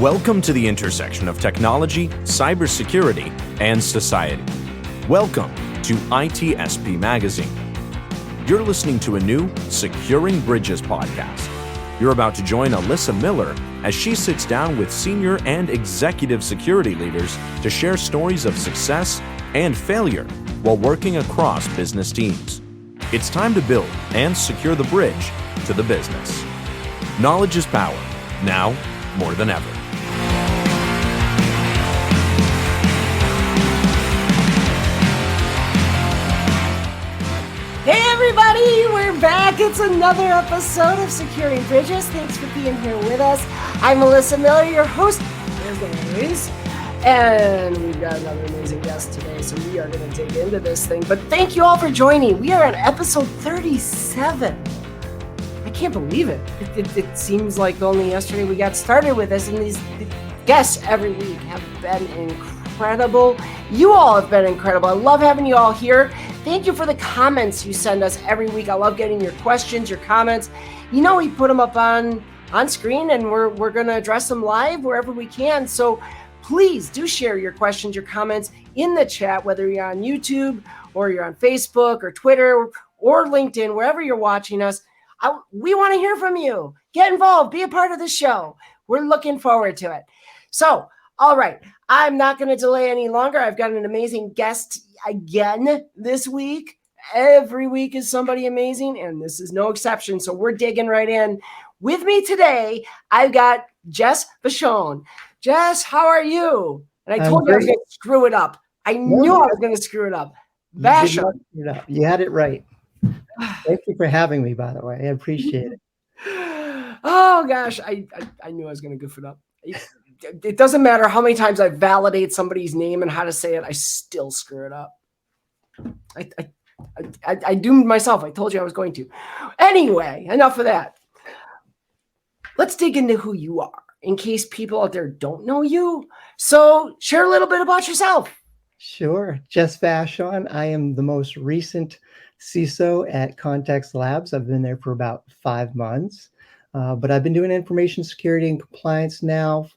Welcome to the intersection of technology, cybersecurity, and society. Welcome to ITSP Magazine. You're listening to a new Securing Bridges podcast. You're about to join Alyssa Miller as she sits down with senior and executive security leaders to share stories of success and failure while working across business teams. It's time to build and secure the bridge to the business. Knowledge is power, now more than ever. Hey everybody, we're back. It's another episode of Securing Bridges. Thanks for being here with us. I'm Alyssa Miller, your host, as always. And we've got another amazing guest today, so we are going to dig into this thing. But thank you all for joining. We are on episode 37. I can't believe it. It seems like only yesterday we got started with this, and these guests every week have been incredible. You all have been incredible. I love having you all here. Thank you for the comments you send us every week. I love getting your questions, your comments. You know, we put them up on screen, and we're going to address them live wherever we can. So please do share your questions, your comments in the chat, whether you're on YouTube or you're on Facebook or Twitter or LinkedIn, wherever you're watching us. We want to hear from you. Get involved. Be a part of the show. We're looking forward to it. So, all right. I'm not going to delay any longer. I've got an amazing guest again this week. Every week is somebody amazing, and this is no exception. So we're digging right in. With me today, I've got Jess Vachon. Jess, how are you? And I told you I was going to screw it up. I knew I was going to screw it up. Vachon. You had it right. Thank you for having me, by the way. I appreciate it. Oh, gosh. I knew I was going to goof it up. It doesn't matter how many times I validate somebody's name and how to say it, I still screw it up. I doomed myself. I told you I was going to. Anyway, enough of that. Let's dig into who you are in case people out there don't know you. So share a little bit about yourself. Sure. Jess Vachon. I am the most recent CISO at Context Labs. I've been there for about 5 months. But I've been doing information security and compliance now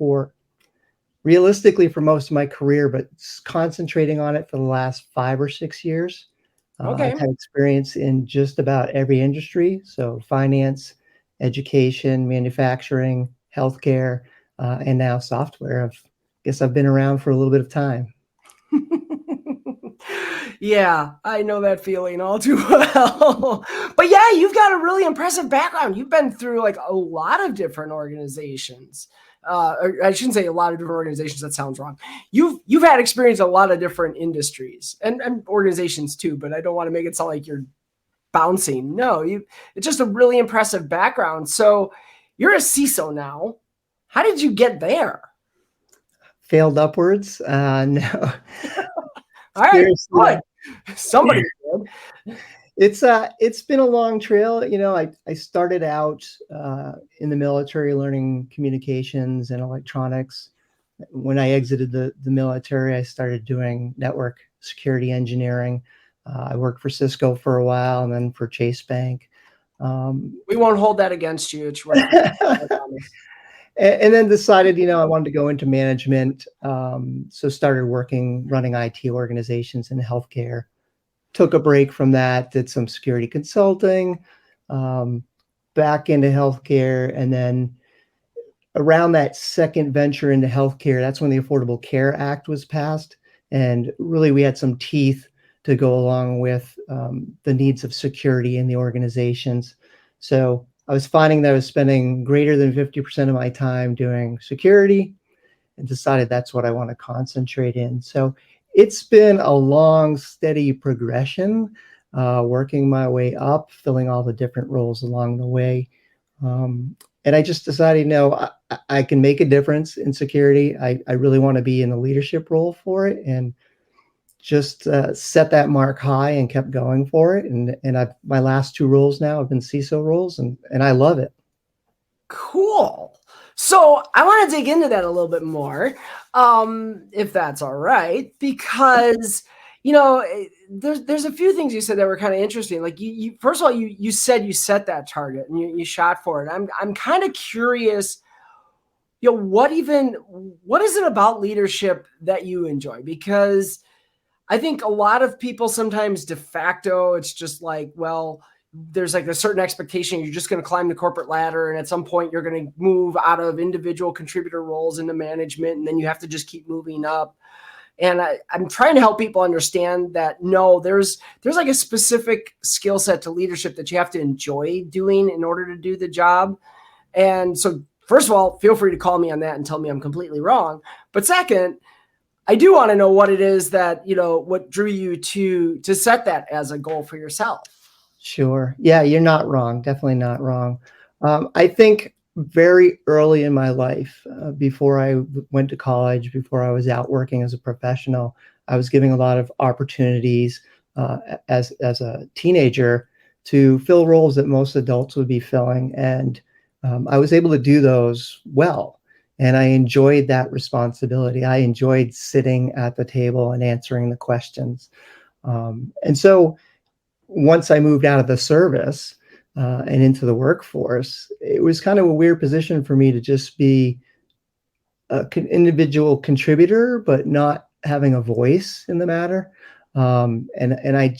realistically for most of my career, but concentrating on it for the last 5 or 6 years. Okay. I've had experience in just about every industry. So finance, education, manufacturing, healthcare, and now software. I guess I've been around for a little bit of time. Yeah, I know that feeling all too well. But yeah, you've got a really impressive background. You've been through like a lot of different organizations. Or I shouldn't say a lot of different organizations. That sounds wrong. You've had experience in a lot of different industries and organizations too. But I don't want to make it sound like you're bouncing. No, it's just a really impressive background. So you're a CISO now. How did you get there? Failed upwards. No. All right, good. Somebody did. It's been a long trail. You know, I started out in the military learning communications and electronics. When I exited the military, I started doing network security engineering. I worked for Cisco for a while and then for Chase Bank. We won't hold that against you. It's right. And then decided, I wanted to go into management. So started running IT organizations in healthcare. Took a break from that, did some security consulting, back into healthcare. And then around that second venture into healthcare, that's when the Affordable Care Act was passed. And really, we had some teeth to go along with the needs of security in the organizations. So I was finding that I was spending greater than 50% of my time doing security and decided that's what I want to concentrate in. So it's been a long, steady progression, working my way up, filling all the different roles along the way. And I just decided, I can make a difference in security. I really want to be in the leadership role for it and just set that mark high and kept going for it. And my last 2 roles now have been CISO roles, and I love it. Cool. So I want to dig into that a little bit more, if that's all right, because, there's a few things you said that were kind of interesting. Like you first of all, you said you set that target and you shot for it. I'm kind of curious what is it about leadership that you enjoy? Because I think a lot of people sometimes de facto, it's just like, well, there's like a certain expectation. You're just going to climb the corporate ladder. And at some point you're going to move out of individual contributor roles into management. And then you have to just keep moving up. And I'm trying to help people understand that, no, there's like a specific skill set to leadership that you have to enjoy doing in order to do the job. And so, first of all, feel free to call me on that and tell me I'm completely wrong. But second, I do want to know what it is that, what drew you to set that as a goal for yourself. Sure. Yeah, you're not wrong. Definitely not wrong. I think very early in my life, before I went to college, before I was out working as a professional, I was giving a lot of opportunities as a teenager to fill roles that most adults would be filling. And I was able to do those well. And I enjoyed that responsibility. I enjoyed sitting at the table and answering the questions. And so once I moved out of the service and into the workforce, it was kind of a weird position for me to just be an individual contributor, but not having a voice in the matter. And I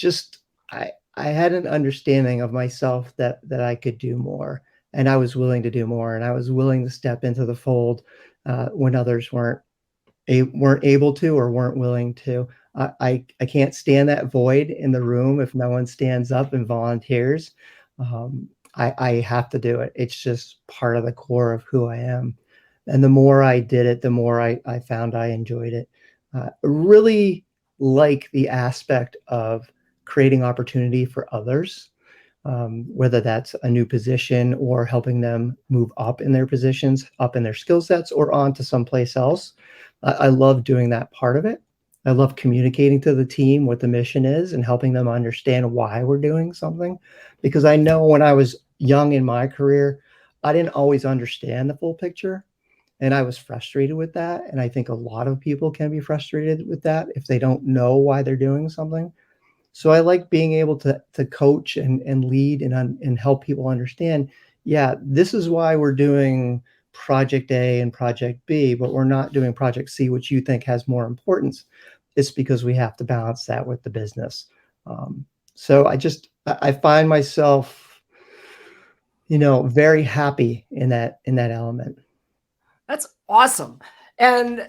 had an understanding of myself that I could do more, and I was willing to do more, and I was willing to step into the fold when others weren't able to or weren't willing to. I can't stand that void in the room if no one stands up and volunteers. I have to do it. It's just part of the core of who I am. And the more I did it, the more I found I enjoyed it. Really like the aspect of creating opportunity for others, whether that's a new position or helping them move up in their positions, up in their skill sets, or on to someplace else. I love doing that part of it. I love communicating to the team what the mission is and helping them understand why we're doing something. Because I know when I was young in my career, I didn't always understand the full picture. And I was frustrated with that. And I think a lot of people can be frustrated with that if they don't know why they're doing something. So I like being able to coach and lead and help people understand, yeah, this is why we're doing project A and project B, but we're not doing project C, which you think has more importance. It's because we have to balance that with the business. So I find myself, very happy in that element. That's awesome. And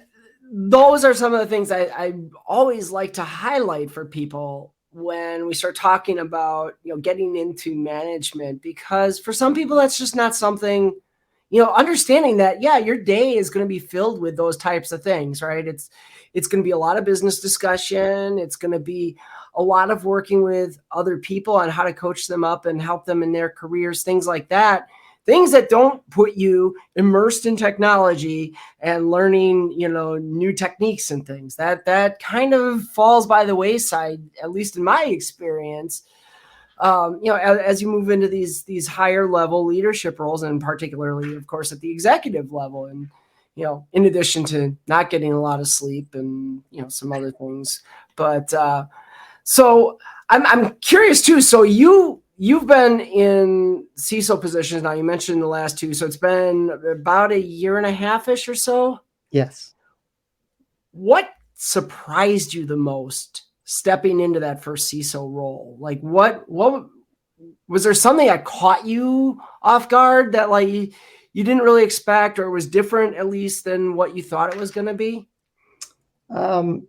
those are some of the things I always like to highlight for people when we start talking about, getting into management, because for some people, that's just not something, understanding that, yeah, your day is going to be filled with those types of things, right? It's going to be a lot of business discussion. It's going to be a lot of working with other people on how to coach them up and help them in their careers, things like that. Things that don't put you immersed in technology and learning, new techniques and things. That kind of falls by the wayside, at least in my experience. As you move into these higher level leadership roles, and particularly, of course, at the executive level, and in addition to not getting a lot of sleep and some other things. But so I'm curious too. So you've been in CISO positions now. You mentioned the last two, so it's been about 1.5 years or so. Yes. What surprised you the most stepping into that first CISO role? Like what was there something that caught you off guard that like you didn't really expect, or was different at least than what you thought it was going to be? Well,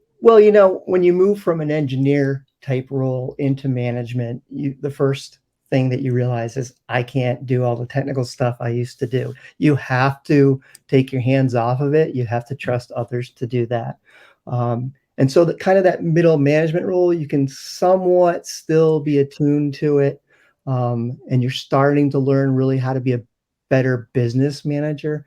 when you move from an engineer type role into management, the first thing that you realize is I can't do all the technical stuff I used to do. You have to take your hands off of it. You have to trust others to do that. And so that middle management role, you can somewhat still be attuned to it. And you're starting to learn really how to be a better business manager.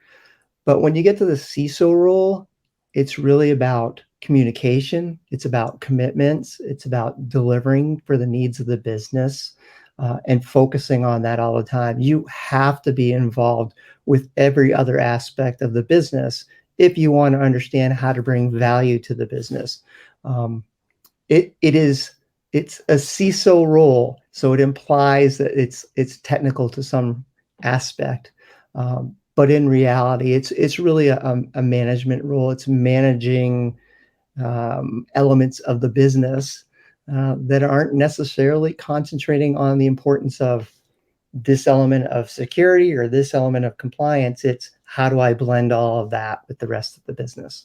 But when you get to the CISO role, it's really about communication. It's about commitments. It's about delivering for the needs of the business and focusing on that all the time. You have to be involved with every other aspect of the business if you want to understand how to bring value to the business. It's a CISO role, so it implies that it's technical to some aspect. but in reality, it's really a management role. It's managing elements of the business that aren't necessarily concentrating on the importance of this element of security or this element of compliance. It's how do I blend all of that with the rest of the business?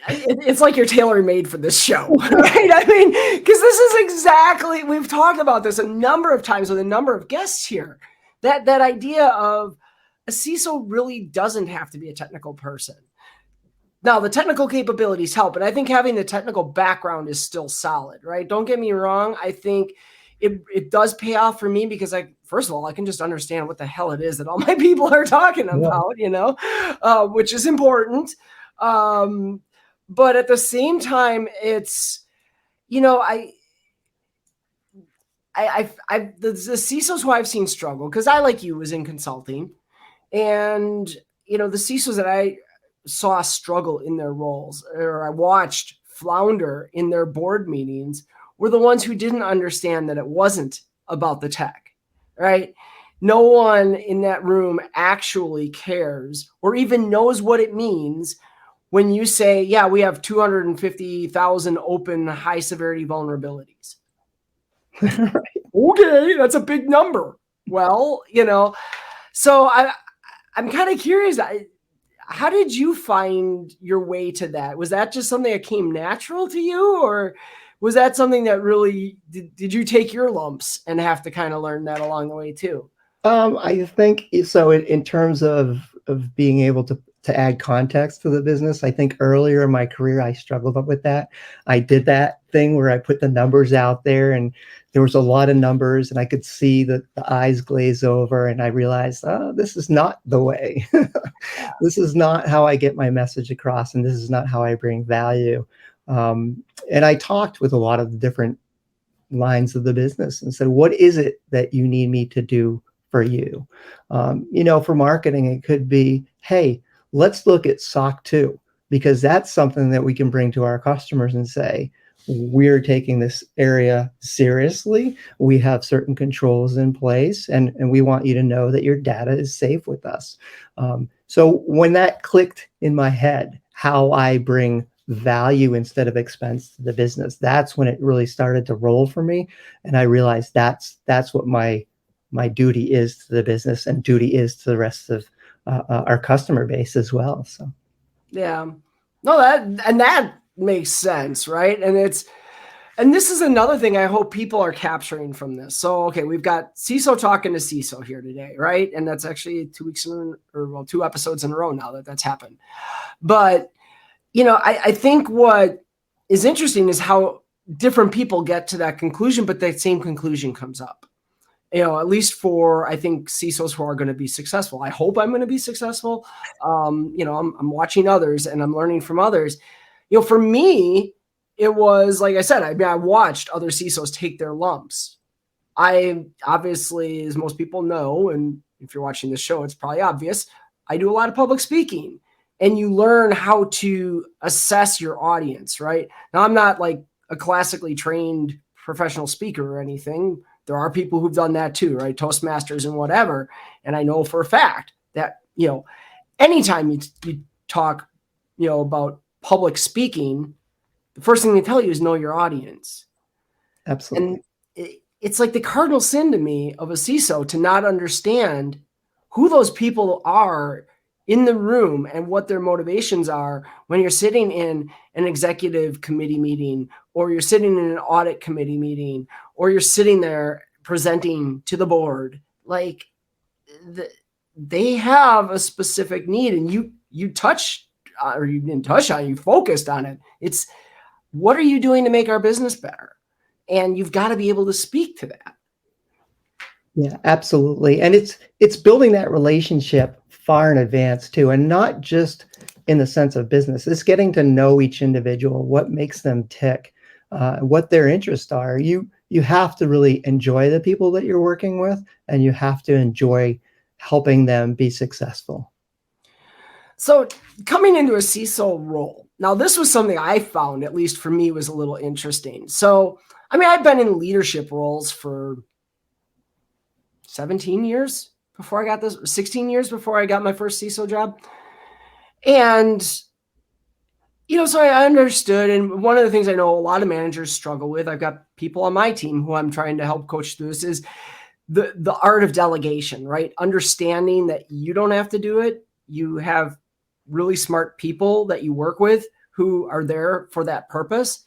It's like you're tailor-made for this show, right? I mean, because this is exactly, we've talked about this a number of times with a number of guests here, that idea of a CISO really doesn't have to be a technical person. Now, the technical capabilities help, but I think having the technical background is still solid, right? Don't get me wrong. I think it does pay off for me because first of all, I can just understand what the hell it is that all my people are talking about, which is important. But at the same time, it's, the CISOs who I've seen struggle, because I, like you, was in consulting, and, the CISOs that I saw struggle in their roles, or I watched flounder in their board meetings, were the ones who didn't understand that it wasn't about the tech, right? No one in that room actually cares or even knows what it means when you say, yeah, we have 250,000 open high severity vulnerabilities. Right. Okay, that's a big number. Well, so I'm kind of curious. How did you find your way to that? Was that just something that came natural to you, or was that something that really, did you take your lumps and have to kind of learn that along the way too? I think so. In terms of being able to add context to the business, I think earlier in my career I struggled with that. I did that thing where I put the numbers out there, and there was a lot of numbers, and I could see the eyes glaze over, and I realized, oh, this is not the way. This is not how I get my message across, and this is not how I bring value. And I talked with a lot of the different lines of the business and said, what is it that you need me to do for you? For marketing, it could be, hey, let's look at SOC 2, because that's something that we can bring to our customers and say, we're taking this area seriously. We have certain controls in place, and we want you to know that your data is safe with us. So when that clicked in my head, how I bring value instead of expense to the business, that's when it really started to roll for me. And I realized that's what my duty is to the business, and duty is to the rest of our customer base as well. So, yeah, no, that makes sense, right? And this is another thing I hope people are capturing from this. So, okay, we've got CISO talking to CISO here today, right? And that's actually 2 episodes in a row now that's happened. But I think what is interesting is how different people get to that conclusion, but that same conclusion comes up. At least for, I think, CISOs who are going to be successful. I hope I'm going to be successful. I'm watching others and I'm learning from others. For me, it was, like I said, I watched other CISOs take their lumps. I obviously, as most people know, and if you're watching this show, it's probably obvious, I do a lot of public speaking, and you learn how to assess your audience, right? Now, I'm not like a classically trained professional speaker or anything. There are people who've done that too, right? Toastmasters and whatever. And I know for a fact that, anytime you talk, about public speaking, the first thing they tell you is know your audience. Absolutely. And it's like the cardinal sin to me of a CISO to not understand who those people are in the room and what their motivations are when you're sitting in an executive committee meeting, or you're sitting in an audit committee meeting, or you're sitting there presenting to the board. Like they have a specific need, and you touched, or you didn't touch on it, you focused on it. It's, what are you doing to make our business better? And you've got to be able to speak to that. Yeah, absolutely. And it's building that relationship far in advance too, and not just in the sense of business. It's getting to know each individual, what makes them tick, what their interests are. You have to really enjoy the people that you're working with, and you have to enjoy helping them be successful. So coming into a CISO role, now this was something I found, at least for me, was a little interesting. So, I've been in leadership roles for 17 years, before I got this, 16 years before I got my first CISO job. And, so I understood. And one of the things I know a lot of managers struggle with, I've got people on my team who I'm trying to help coach through this, is the art of delegation, right? Understanding that you don't have to do it. You have really smart people that you work with who are there for that purpose.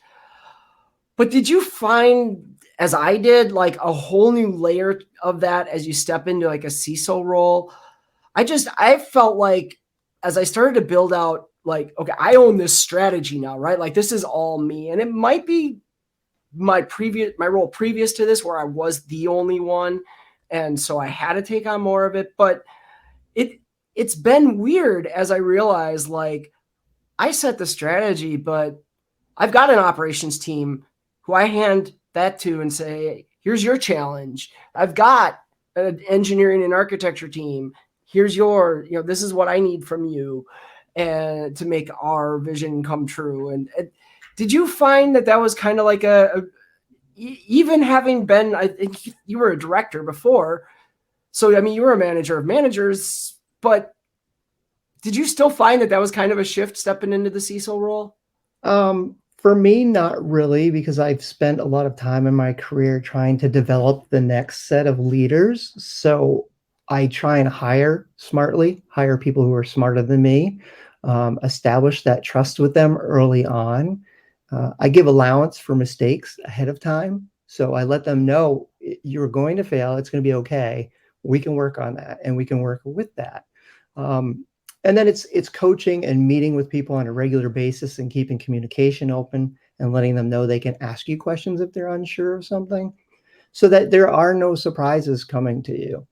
But did you find, as I did, like a whole new layer of that as you step into like a CISO role? I felt like as I started to build out, like, okay, I own this strategy now, right? Like this is all me. And it might be my role previous to this where I was the only one. And so I had to take on more of it. But it's been weird as I realized, like, I set the strategy, but I've got an operations team who I hand that to and say, here's your challenge. I've got an engineering and architecture team. Here's this is what I need from you and to make our vision come true. And did you find that was kind of like even having been, I think you were a director before. So, I mean, you were a manager of managers, but did you still find that was kind of a shift stepping into the CISO role? For me, not really, because I've spent a lot of time in my career trying to develop the next set of leaders. So I try and hire people who are smarter than me, establish that trust with them early on. I give allowance for mistakes ahead of time. So I let them know you're going to fail. It's going to be okay. We can work on that and we can work with that. And then it's coaching and meeting with people on a regular basis and keeping communication open and letting them know they can ask you questions if they're unsure of something so that there are no surprises coming to you.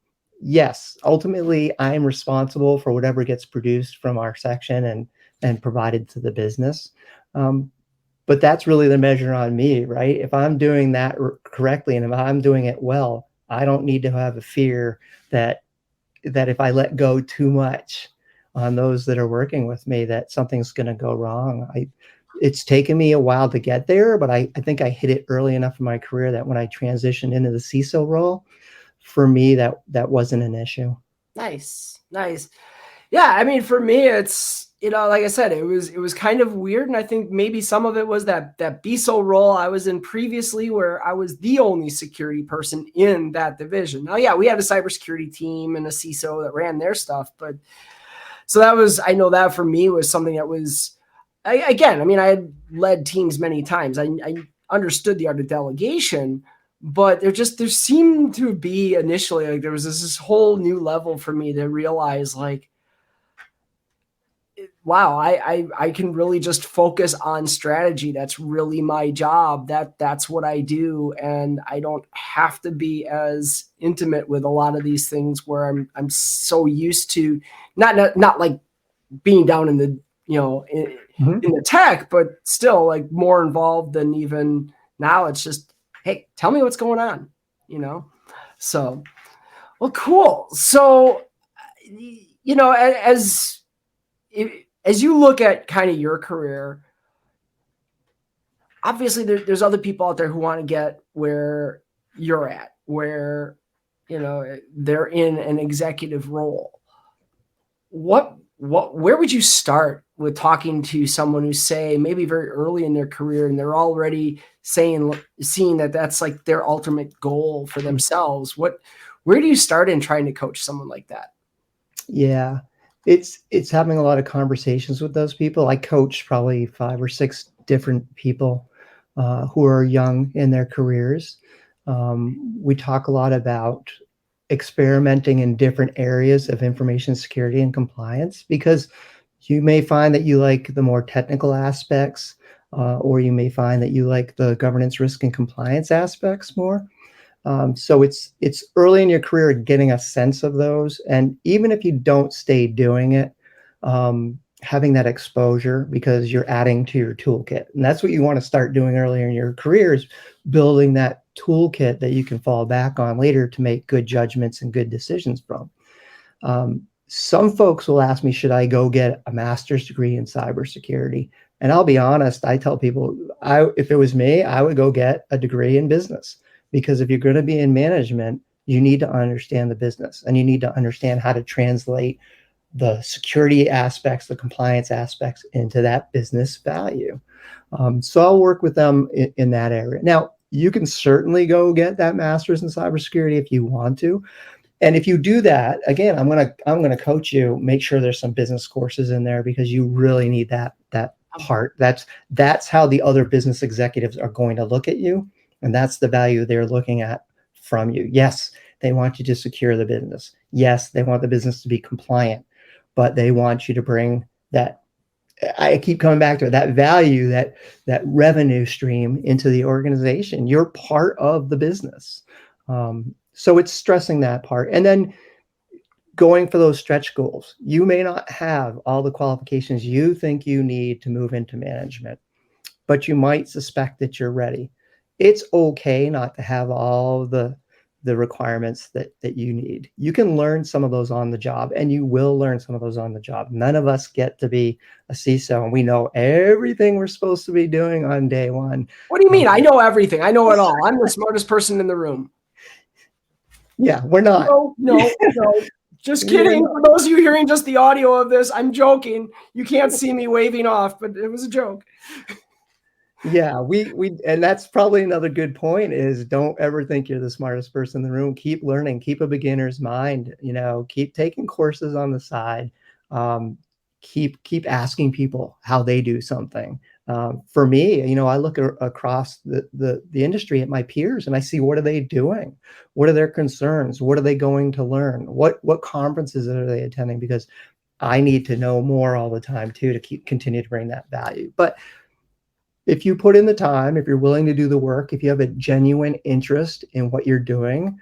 Yes, ultimately, I am responsible for whatever gets produced from our section and provided to the business. But that's really the measure on me, right? If I'm doing that correctly and if I'm doing it well, I don't need to have a fear that if I let go too much on those that are working with me, that something's going to go wrong. It's taken me a while to get there, but I think I hit it early enough in my career that when I transitioned into the CISO role, for me, that wasn't an issue. Nice. Yeah, I mean, for me, it's, like I said, it was kind of weird. And I think maybe some of it was that BISO role I was in previously where I was the only security person in that division. Now, yeah, we had a cybersecurity team and a CISO that ran their stuff. But so I know that for me was something that was, I had led teams many times. I understood the art of delegation, but there seemed to be initially, like, there was this whole new level for me to realize, like, wow, I can really just focus on strategy. That's really my job. That's what I do. And I don't have to be as intimate with a lot of these things where I'm so used to not like being down in the, in the tech, but still like more involved than even now. It's just, hey, tell me what's going on, So, well, cool. So, as you look at kind of your career, obviously there's other people out there who want to get where you're at, where, they're in an executive role. Where would you start with talking to someone who's, say, maybe very early in their career and they're already seeing that that's like their ultimate goal for themselves? Where do you start in trying to coach someone like that? Yeah, it's having a lot of conversations with those people. I coach probably 5 or 6 different people who are young in their careers. We talk a lot about experimenting in different areas of information security and compliance, because you may find that you like the more technical aspects, or you may find that you like the governance, risk, and compliance aspects more. So it's early in your career getting a sense of those. And even if you don't stay doing it, having that exposure, because you're adding to your toolkit. And that's what you want to start doing earlier in your career, is building that toolkit that you can fall back on later to make good judgments and good decisions from. Some folks will ask me, should I go get a master's degree in cybersecurity? And I'll be honest, I tell people, if it was me, I would go get a degree in business. Because if you're going to be in management, You need to understand the business, and you need to understand how to translate the security aspects, the compliance aspects into that business value. So I'll work with them in that area. Now, you can certainly go get that master's in cybersecurity if you want to. And if you do that, again, I'm gonna coach you, make sure there's some business courses in there, because you really need that part. That's how the other business executives are going to look at you. And that's the value they're looking at from you. Yes, they want you to secure the business. Yes, they want the business to be compliant, but they want you to bring that, I keep coming back to it, that value, that revenue stream into the organization. You're part of the business. So it's stressing that part. And then going for those stretch goals. You may not have all the qualifications you think you need to move into management, but you might suspect that you're ready. It's okay not to have all the requirements that you need. You can learn some of those on the job, and you will learn some of those on the job. None of us get to be a CISO and we know everything we're supposed to be doing on day one. What do you mean? I know everything. I know it all. I'm the smartest person in the room. Yeah, we're not. No. Just kidding. For those of you hearing just the audio of this, I'm joking. You can't see me waving off, but it was a joke. Yeah, we and that's probably another good point, is don't ever think you're the smartest person in the room. Keep learning, keep a beginner's mind, keep taking courses on the side. Keep asking people how they do something. For me, I look across the industry at my peers, and I see, what are they doing? What are their concerns? What are they going to learn? What conferences are they attending? Because I need to know more all the time too, to continue to bring that value. But if you put in the time, if you're willing to do the work, if you have a genuine interest in what you're doing,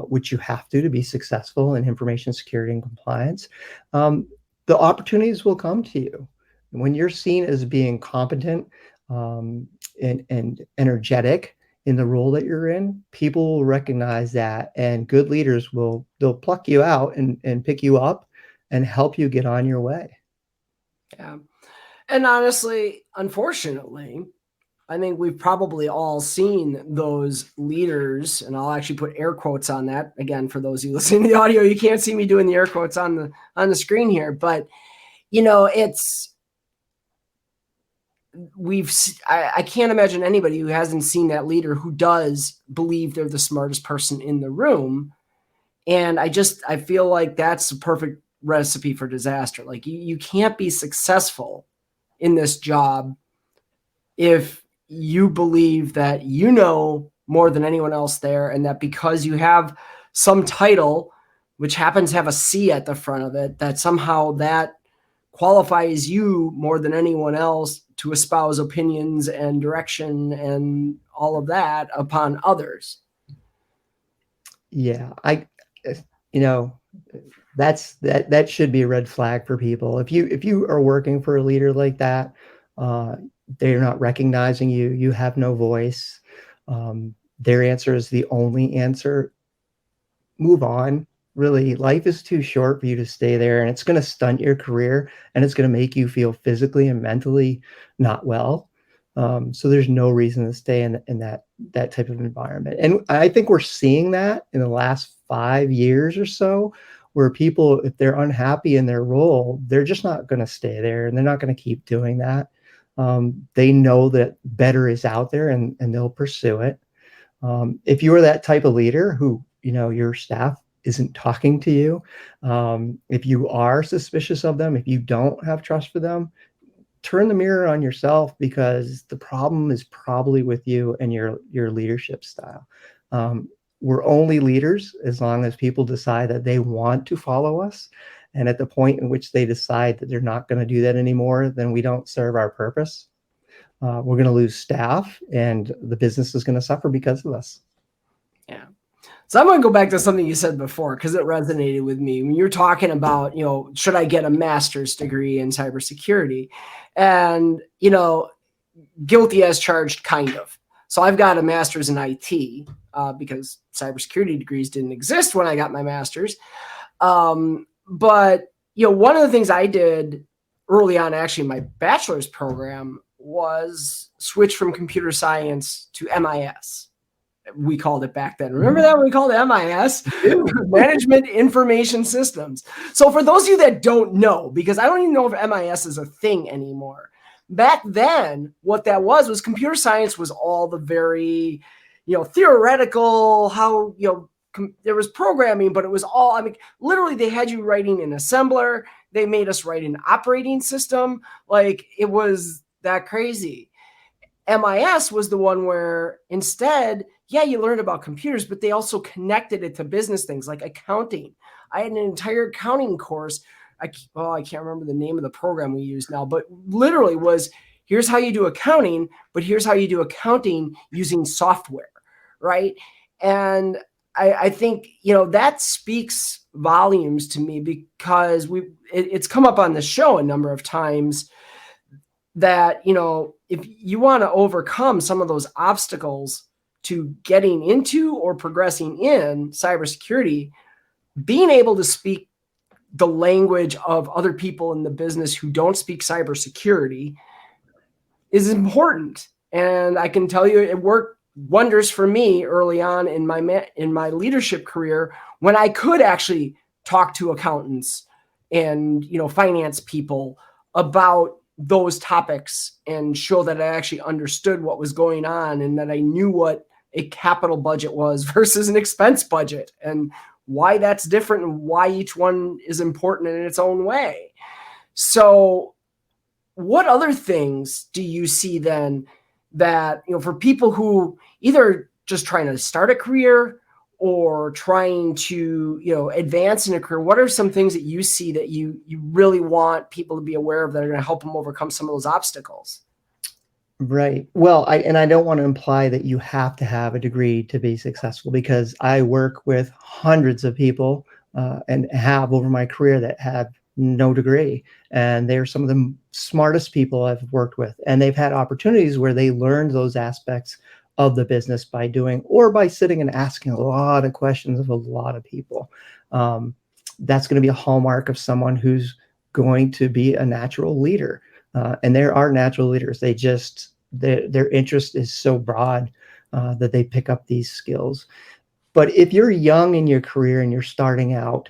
which you have to be successful in information security and compliance, the opportunities will come to you. And when you're seen as being competent and energetic in the role that you're in, people will recognize that, and good leaders they'll pluck you out and pick you up and help you get on your way. Yeah. And honestly, unfortunately, I think we've probably all seen those leaders, and I'll actually put air quotes on that. Again, for those of you listening to the audio, you can't see me doing the air quotes on the screen here, but I can't imagine anybody who hasn't seen that leader who does believe they're the smartest person in the room. And I feel like that's a perfect recipe for disaster. Like, you can't be successful in this job if you believe that you know more than anyone else there, and that because you have some title, which happens to have a C at the front of it, that somehow that qualifies you more than anyone else to espouse opinions and direction and all of that upon others. Yeah, that should be a red flag for people. If you are working for a leader like that, they're not recognizing you. You have no voice. Their answer is the only answer. Move on. Really, life is too short for you to stay there, and it's going to stunt your career, and it's going to make you feel physically and mentally not well. So there's no reason to stay in that type of environment. And I think we're seeing that in the last 5 years or so, where people, if they're unhappy in their role, they're just not going to stay there, and they're not going to keep doing that. They know that better is out there, and they'll pursue it. If you are that type of leader who, your staff isn't talking to you, if you are suspicious of them, if you don't have trust for them, turn the mirror on yourself, because the problem is probably with you and your leadership style. We're only leaders as long as people decide that they want to follow us. And at the point in which they decide that they're not going to do that anymore, then we don't serve our purpose. We're going to lose staff, and the business is going to suffer because of us. Yeah. So I'm going to go back to something you said before, because it resonated with me when you're talking about, should I get a master's degree in cybersecurity? And, guilty as charged, kind of. So I've got a master's in IT because cybersecurity degrees didn't exist when I got my master's. But, one of the things I did early on, actually, in my bachelor's program, was switch from computer science to MIS. we called it back then. Remember that when we called it MIS? Management Information Systems. So for those of you that don't know, because I don't even know if MIS is a thing anymore. Back then, what that was computer science was all the very, theoretical, how, there was programming, but it was all, I mean, literally they had you writing an assembler. They made us write an operating system. Like, it was that crazy. MIS was the one where instead, you learned about computers, but they also connected it to business things like accounting. I had an entire accounting course. I can't remember the name of the program we used now, but literally was, here's how you do accounting, but here's how you do accounting using software, right? And I think, that speaks volumes to me, because it's come up on the show a number of times that, if you want to overcome some of those obstacles to getting into or progressing in cybersecurity, being able to speak the language of other people in the business who don't speak cybersecurity is important. And I can tell you it worked wonders for me early on in my leadership career, when I could actually talk to accountants and, finance people about those topics and show that I actually understood what was going on and that I knew what a capital budget was versus an expense budget and why that's different and why each one is important in its own way. So what other things do you see then that, for people who either just trying to start a career or trying to, advance in a career, what are some things that you see that you really want people to be aware of that are going to help them overcome some of those obstacles? Right. Well, I don't want to imply that you have to have a degree to be successful, because I work with hundreds of people and have over my career that have no degree, and they're some of the smartest people I've worked with, and they've had opportunities where they learned those aspects of the business by doing, or by sitting and asking a lot of questions of a lot of people. That's going to be a hallmark of someone who's going to be a natural leader. And there are natural leaders. Their interest is so broad that they pick up these skills. But if you're young in your career and you're starting out,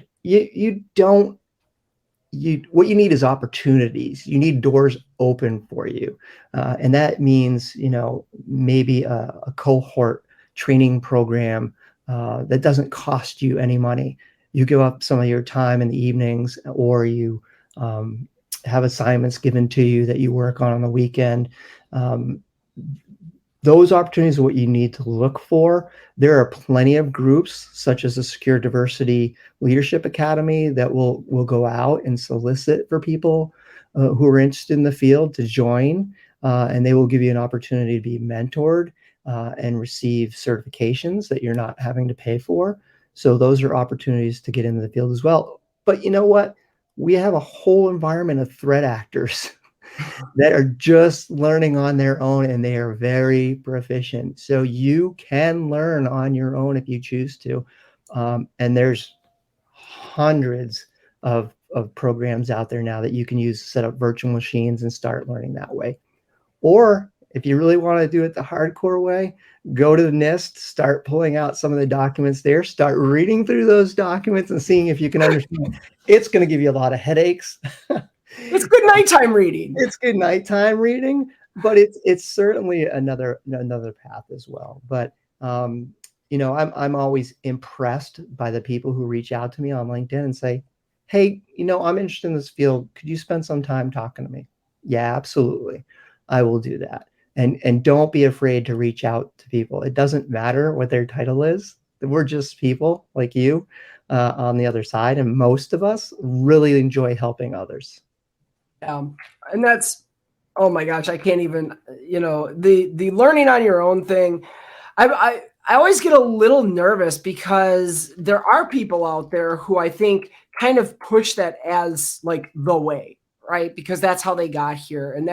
what you need is opportunities. You need doors open for you. And that means, maybe a cohort training program that doesn't cost you any money. You give up some of your time in the evenings, or you have assignments given to you that you work on the weekend. Those opportunities are what you need to look for. There are plenty of groups, such as the Secure Diversity Leadership Academy, that will go out and solicit for people who are interested in the field to join, and they will give you an opportunity to be mentored and receive certifications that you're not having to pay for. So those are opportunities to get into the field as well. But you know what? We have a whole environment of threat actors that are just learning on their own, and they are very proficient. So you can learn on your own if you choose to. And there's hundreds of programs out there now that you can use to set up virtual machines and start learning that way. Or if you really want to do it the hardcore way, go to the NIST, start pulling out some of the documents there, start reading through those documents and seeing if you can understand. It's going to give you a lot of headaches. It's good nighttime reading. It's good nighttime reading, but it's certainly another path as well. But I'm always impressed by the people who reach out to me on LinkedIn and say, "Hey, I'm interested in this field. Could you spend some time talking to me?" Yeah, absolutely. I will do that. And don't be afraid to reach out to people. It doesn't matter what their title is. We're just people like you on the other side. And most of us really enjoy helping others. And that's, oh my gosh, I can't even, the learning on your own thing. I always get a little nervous because there are people out there who I think kind of push that as like the way, right? Because that's how they got here. And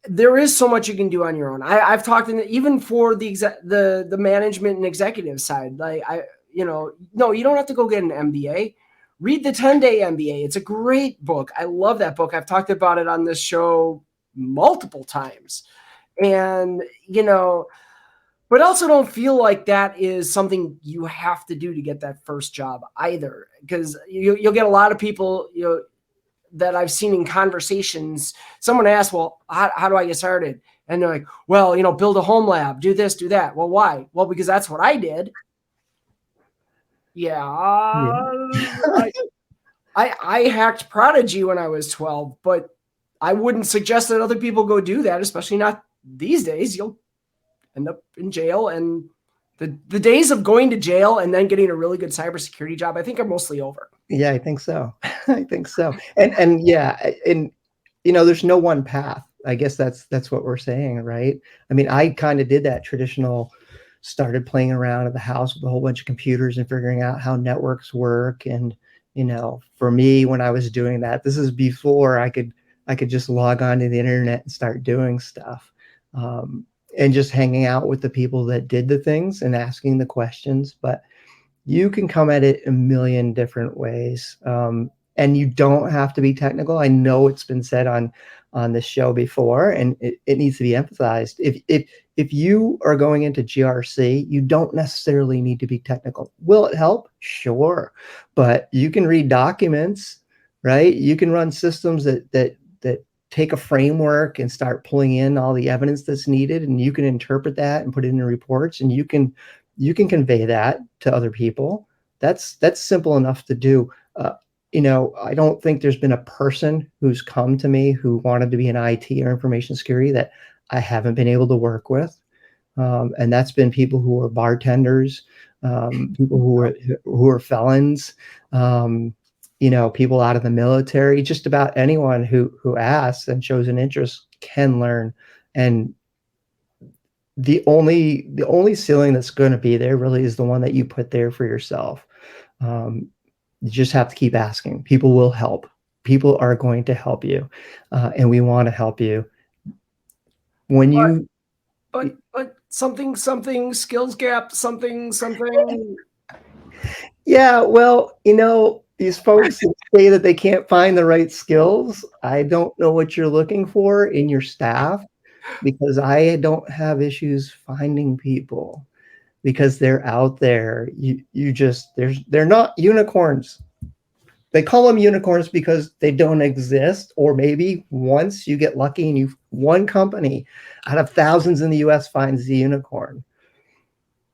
there is so much you can do on your own. I've talked even for the management and executive side, like no, you don't have to go get an MBA. Read the 10-Day MBA. It's a great book. I love that book. I've talked about it on this show multiple times. And, But also don't feel like that is something you have to do to get that first job either, because you'll get a lot of people, that I've seen in conversations. Someone asks, well, how do I get started? And they're like, well, build a home lab, do this, do that. Well, why? Well, because that's what I did. Yeah. I hacked Prodigy when I was 12, but I wouldn't suggest that other people go do that, especially not these days. You'll end up in jail, and the days of going to jail and then getting a really good cybersecurity job, I think, are mostly over. Yeah, I think so. I think so. And yeah, and there's no one path. I guess that's what we're saying, right? I mean, I kind of did that traditional, started playing around at the house with a whole bunch of computers and figuring out how networks work. And, for me, when I was doing that, this is before I could just log on to the internet and start doing stuff. And just hanging out with the people that did the things and asking the questions. But you can come at it a million different ways. And you don't have to be technical. I know it's been said on this show before, and it needs to be emphasized. If you are going into GRC, you don't necessarily need to be technical. Will it help? Sure. But you can read documents, right? You can run systems that take a framework and start pulling in all the evidence that's needed, and you can interpret that and put it in reports, and you can convey that to other people. That's simple enough to do. I don't think there's been a person who's come to me who wanted to be in IT or information security that I haven't been able to work with. And that's been people who are bartenders, people who are felons, people out of the military. Just about anyone who asks and shows an interest can learn. And the only ceiling that's going to be there really is the one that you put there for yourself. You just have to keep asking. People will help. People are going to help you, and we want to help you. But something skills gap, something. Yeah, well, these folks say that they can't find the right skills. I don't know what you're looking for in your staff, because I don't have issues finding people, because they're out there. They're not unicorns. They call them unicorns because they don't exist, or maybe once you get lucky and one company out of thousands in the US finds the unicorn.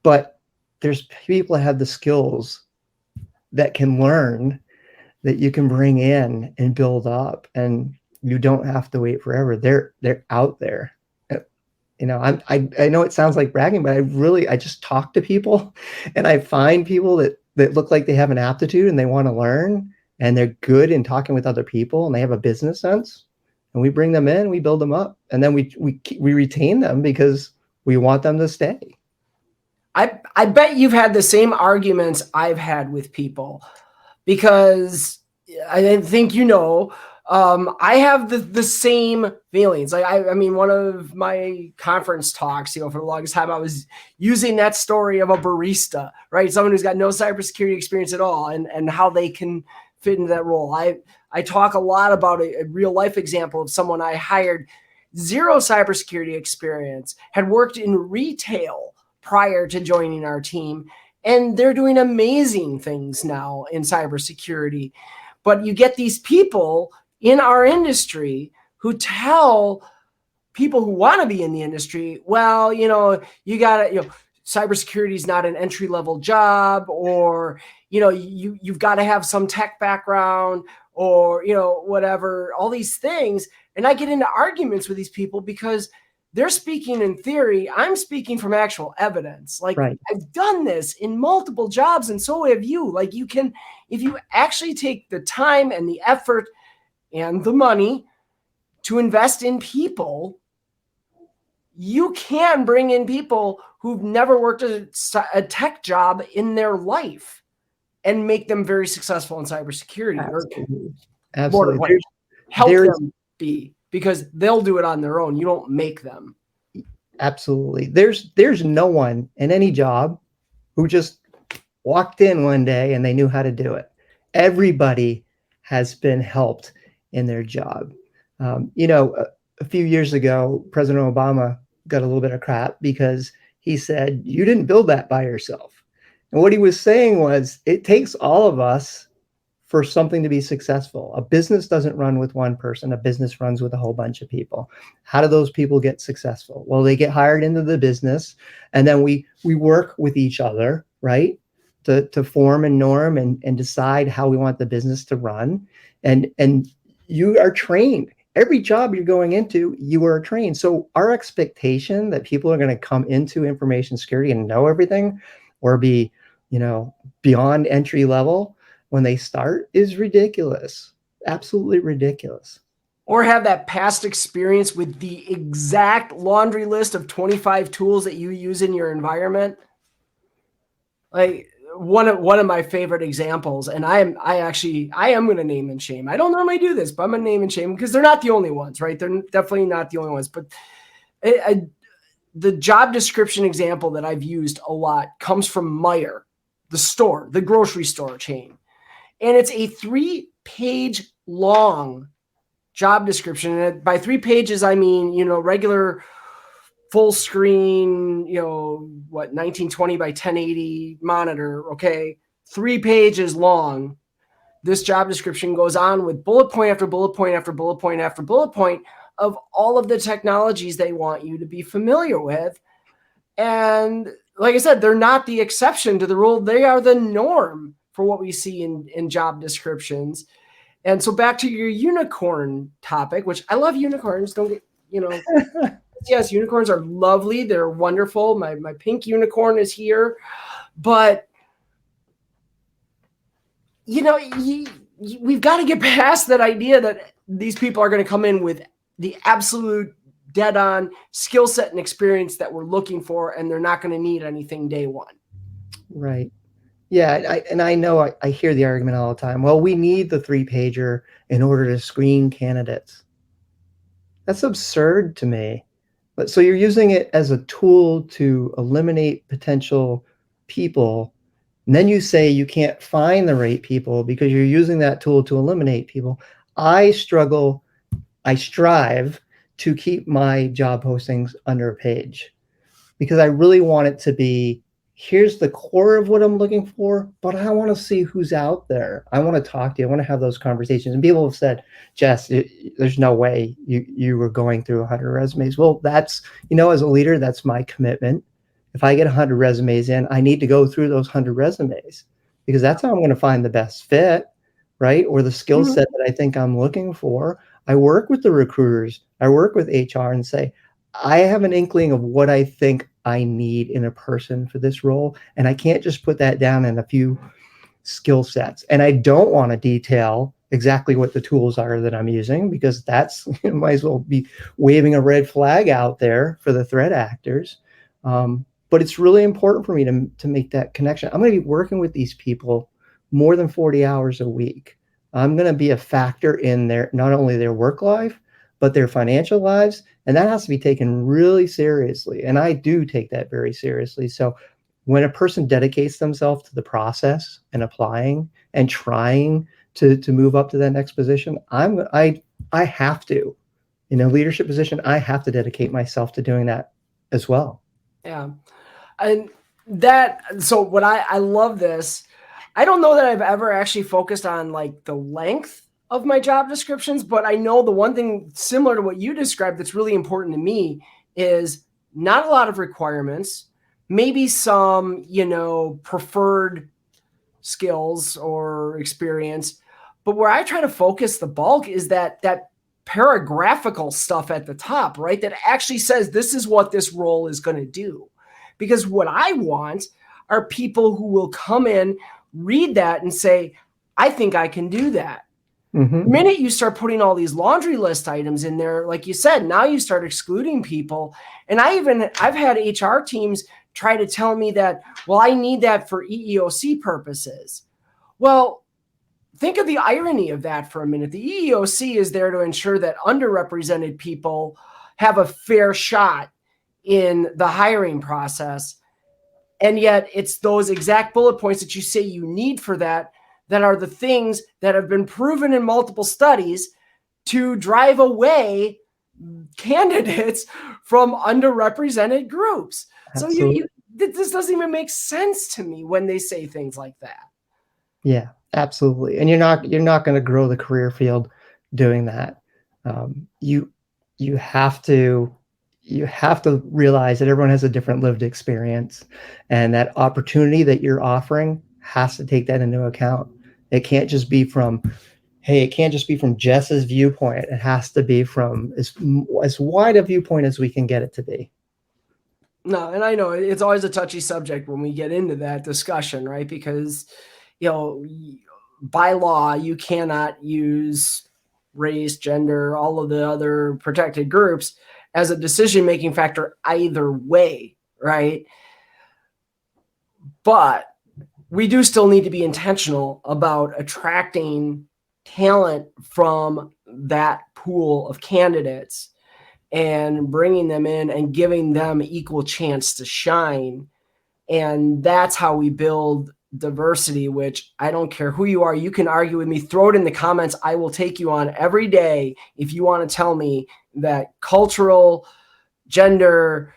But there's people that have the skills that can learn, that you can bring in and build up, and you don't have to wait forever. They're out there. I know it sounds like bragging, but I just talk to people, and I find people that look like they have an aptitude and they want to learn, and they're good in talking with other people, and they have a business sense, and we bring them in, we build them up, and then we retain them because we want them to stay. I bet you've had the same arguments I've had with people, because I think I have the same feelings. Like I mean, one of my conference talks, for the longest time, I was using that story of a barista, right? Someone who's got no cybersecurity experience at all, and how they can fit into that role. I talk a lot about a real life example of someone I hired, zero cybersecurity experience, had worked in retail prior to joining our team, and they're doing amazing things now in cybersecurity. But you get these people in our industry who tell people who want to be in the industry, well, you got to, cybersecurity is not an entry-level job, or, you've got to have some tech background, or, whatever, all these things. And I get into arguments with these people because they're speaking in theory. I'm speaking from actual evidence. Like, right. I've done this in multiple jobs, and so have you. Like, you can, if you actually take the time and the effort and the money to invest in people, you can bring in people who've never worked a tech job in their life and make them very successful in cybersecurity. Absolutely. Help them be, because they'll do it on their own. You don't make them. Absolutely. There's no one in any job who just walked in one day and they knew how to do it. Everybody has been helped in their job. A few years ago, President Obama got a little bit of crap because he said, you didn't build that by yourself. And what he was saying was, it takes all of us for something to be successful. A business doesn't run with one person. A business runs with a whole bunch of people. How do those people get successful? Well, they get hired into the business, and then we work with each other, right? To form and norm and decide how we want the business to run. And you are trained. Every job you're going into, you are trained. So our expectation that people are going to come into information security and know everything, or be, beyond entry level when they start, is ridiculous. Absolutely ridiculous. Or have that past experience with the exact laundry list of 25 tools that you use in your environment. Like one of my favorite examples, and I am going to name and shame. I don't normally do this, but I'm going to name and shame because they're not the only ones, right? They're definitely not the only ones. But the job description example that I've used a lot comes from Meijer, the grocery store chain. And it's a 3-page long job description. And by 3 pages, I mean, regular full screen, 1920 by 1080 monitor. Okay. 3 pages long. This job description goes on with bullet point after bullet point after bullet point after bullet point of all of the technologies they want you to be familiar with. And like I said, they're not the exception to the rule. They are the norm for what we see in job descriptions. And so back to your unicorn topic, which I love unicorns. Don't get, yes, unicorns are lovely. They're wonderful. My pink unicorn is here. But, we've got to get past that idea that these people are going to come in with the absolute dead-on skill set and experience that we're looking for, and they're not going to need anything day one. Right. Yeah, I know I hear the argument all the time. Well, we need the 3-pager in order to screen candidates. That's absurd to me. But so you're using it as a tool to eliminate potential people, and then you say you can't find the right people because you're using that tool to eliminate people. I strive to keep my job postings under a page because I really want it to be, here's the core of what I'm looking for, but I want to see who's out there. I want to talk to you. I want to have those conversations. And people have said, Jess, there's no way you were going through 100 resumes. Well, that's, as a leader, that's my commitment. If I get 100 resumes in, I need to go through those 100 resumes because that's how I'm going to find the best fit, right? Or the skill set that I think I'm looking for. I work with the recruiters. I work with HR and say, I have an inkling of what I think I need in a person for this role. And I can't just put that down in a few skill sets. And I don't want to detail exactly what the tools are that I'm using because that's, might as well be waving a red flag out there for the threat actors. But it's really important for me to make that connection. I'm going to be working with these people more than 40 hours a week. I'm going to be a factor in their, not only their work life, but their financial lives. And that has to be taken really seriously. And I do take that very seriously. So when a person dedicates themselves to the process and applying and trying to move up to that next position, I have to, in a leadership position, I have to dedicate myself to doing that as well. Yeah. And so what I love this. I don't know that I've ever actually focused on like the length of my job descriptions, but I know the one thing similar to what you described that's really important to me is not a lot of requirements, maybe some, preferred skills or experience, but where I try to focus the bulk is that paragraphical stuff at the top, right? That actually says this is what this role is going to do. Because what I want are people who will come in, read that and say, I think I can do that. Mm-hmm. The minute you start putting all these laundry list items in there, like you said, now you start excluding people. And I've had HR teams try to tell me that, well, I need that for EEOC purposes. Well, think of the irony of that for a minute. The EEOC is there to ensure that underrepresented people have a fair shot in the hiring process. And yet it's those exact bullet points that you say you need for that are the things that have been proven in multiple studies to drive away candidates from underrepresented groups. Absolutely. So this doesn't even make sense to me when they say things like that. Yeah, absolutely. And you're not going to grow the career field doing that. You have to realize that everyone has a different lived experience, and that opportunity that you're offering has to take that into account. It can't just be from Jess's viewpoint. It has to be from as wide a viewpoint as we can get it to be. No, and I know it's always a touchy subject when we get into that discussion, right? Because, by law, you cannot use race, gender, all of the other protected groups as a decision-making factor either way, right? But we do still need to be intentional about attracting talent from that pool of candidates and bringing them in and giving them equal chance to shine. And that's how we build diversity, which I don't care who you are. You can argue with me, throw it in the comments. I will take you on every day if you want to tell me that cultural, gender,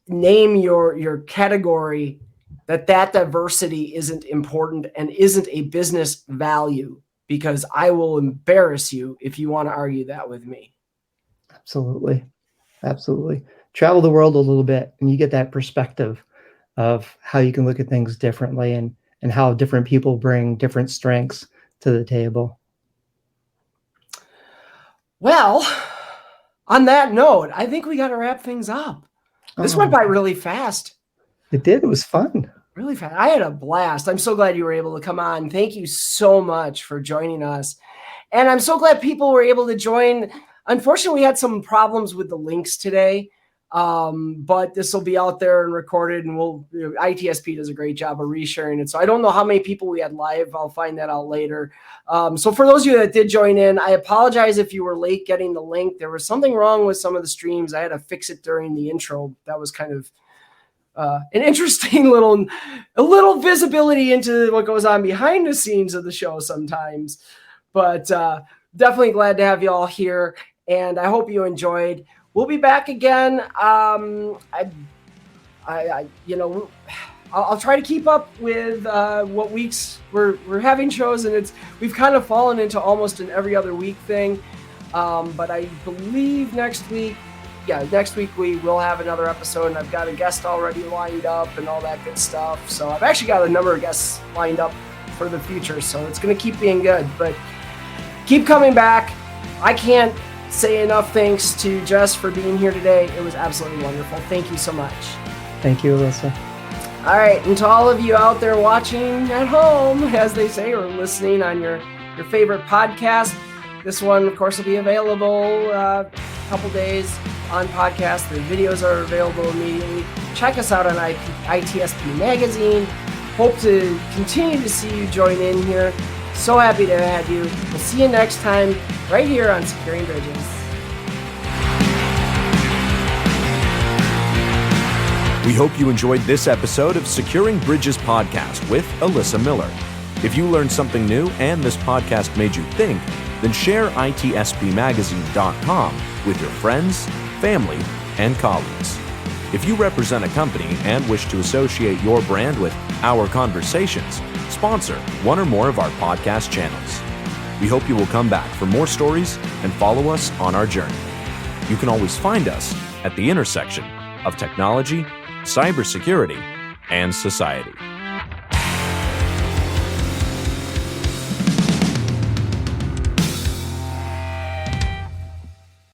name your category, that diversity isn't important and isn't a business value, because I will embarrass you if you want to argue that with me. Absolutely. Absolutely. Travel the world a little bit and you get that perspective of how you can look at things differently, and how different people bring different strengths to the table. Well, on that note, I think we got to wrap things up. This went by really fast. It did. It was fun. Really fast. I had a blast. I'm so glad you were able to come on. Thank you so much for joining us. And I'm so glad people were able to join. Unfortunately, we had some problems with the links today, but this will be out there and recorded, and ITSP does a great job of resharing it. So I don't know how many people we had live. I'll find that out later. So for those of you that did join in, I apologize if you were late getting the link. There was something wrong with some of the streams. I had to fix it during the intro. That was kind of an interesting a little visibility into what goes on behind the scenes of the show sometimes. But definitely glad to have you all here, and I hope you enjoyed. We'll be back again. I'll try to keep up with what weeks we're having shows, and we've kind of fallen into almost an every other week thing. But I believe next week we will have another episode, and I've got a guest already lined up and all that good stuff. So I've actually got a number of guests lined up for the future, so it's going to keep being good. But keep coming back. I can't say enough thanks to Jess for being here today. It was absolutely wonderful. Thank you so much. Thank you, Alyssa. All right, and to all of you out there watching at home, as they say, or listening on your favorite podcast, this one, of course, will be available a couple days on podcast. The videos are available immediately. Check us out on ITSP Magazine. Hope to continue to see you join in here. So happy to have you. We'll see you next time right here on Securing Bridges. We hope you enjoyed this episode of Securing Bridges podcast with Alyssa Miller. If you learned something new and this podcast made you think, then share itspmagazine.com with your friends, family, and colleagues. If you represent a company and wish to associate your brand with Our Conversations, sponsor one or more of our podcast channels. We hope you will come back for more stories and follow us on our journey. You can always find us at the intersection of technology, cybersecurity, and society.